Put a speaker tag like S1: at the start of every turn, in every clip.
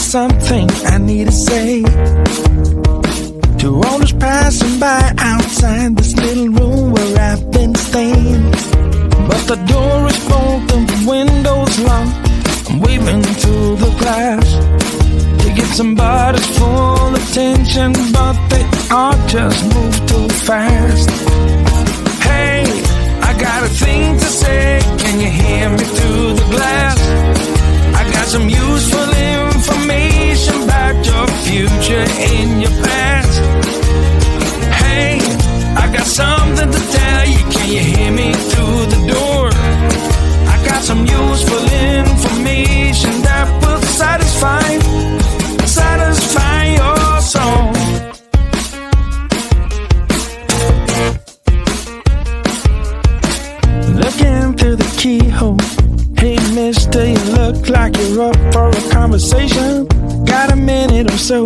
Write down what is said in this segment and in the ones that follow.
S1: something I need to say to all those passing by outside this little room where I've been staying. But the door is broken, the window's locked. I'm waving through the glass to get somebody's full attention, but they all just move too fast. Hey, I got a thing to say, can you hear me through the glass? I got some useful information about your future and your past. Hey, I got something to tell you, can you hear me through the door? I got some useful information that will satisfy your soul. Looking through the keyhole. Hey mister, you look like you're up for a conversation. Got a minute or so?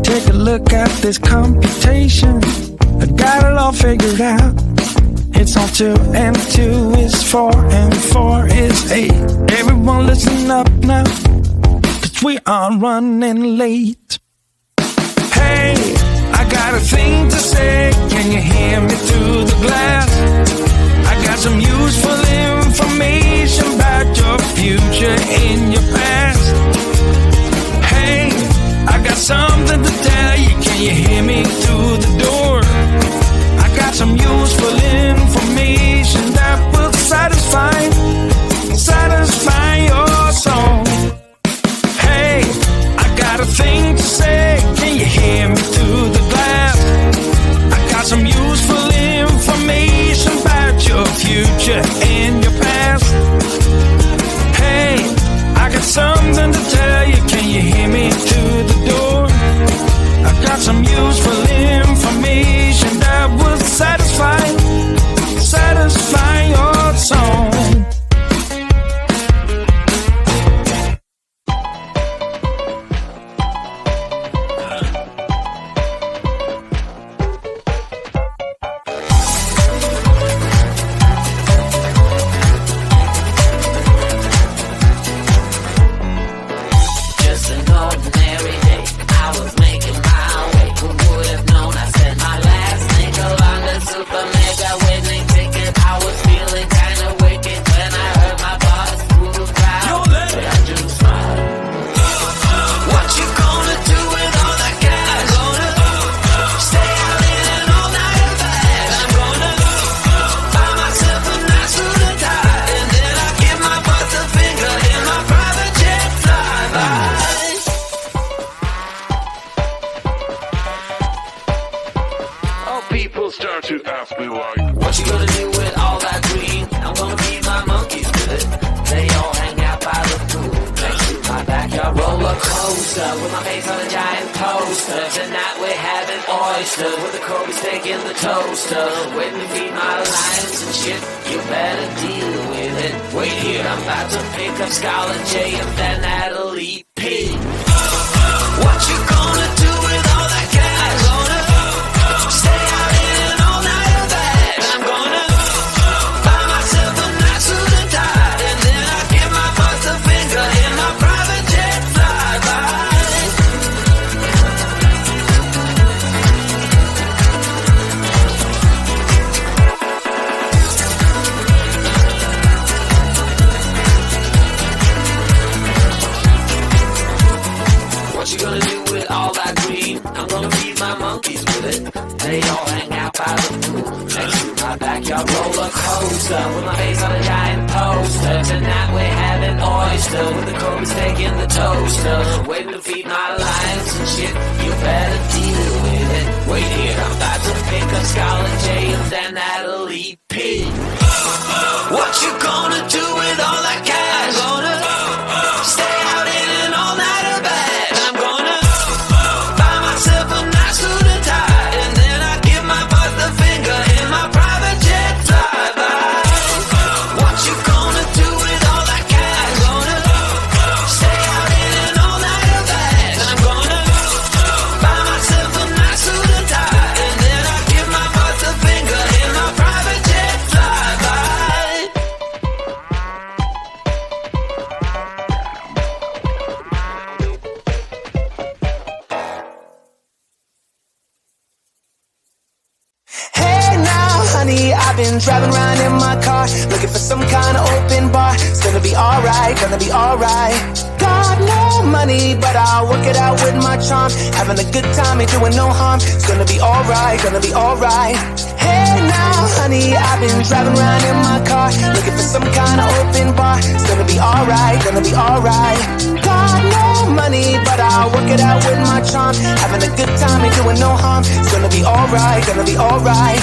S1: Take a look at this computation. I got it all figured out. It's on 2 and 2 is 4 and 4 is 8. Everyone listen up now, 'cause we are running late. Hey, I got a thing to say, can you hear me through the glass? I got some useful information about your future and your past. Hey, I got something to tell you, can you hear me through the door? I got some useful information that will satisfy your soul. Hey, I got a thing to say, can you hear me through the glass? I got some useful information about your future and your past. Hey, I got something to tell you, can you hear me through the door? I got some useful information that will satisfy your soul.
S2: Finger in my
S1: been driving around in my car, looking for some kind of open bar. It's gonna be alright, gonna be alright. Got no money, but I'll work it out with my charm. Having a good time, ain't doing no harm. It's gonna be alright, gonna be alright. Hey now, honey, I've been driving around in my car, looking for some kind of open bar. It's gonna be alright, gonna be alright. Got no money, but I'll work it out with my charm. Having a good time, ain't doing no harm. It's gonna be alright, gonna be alright.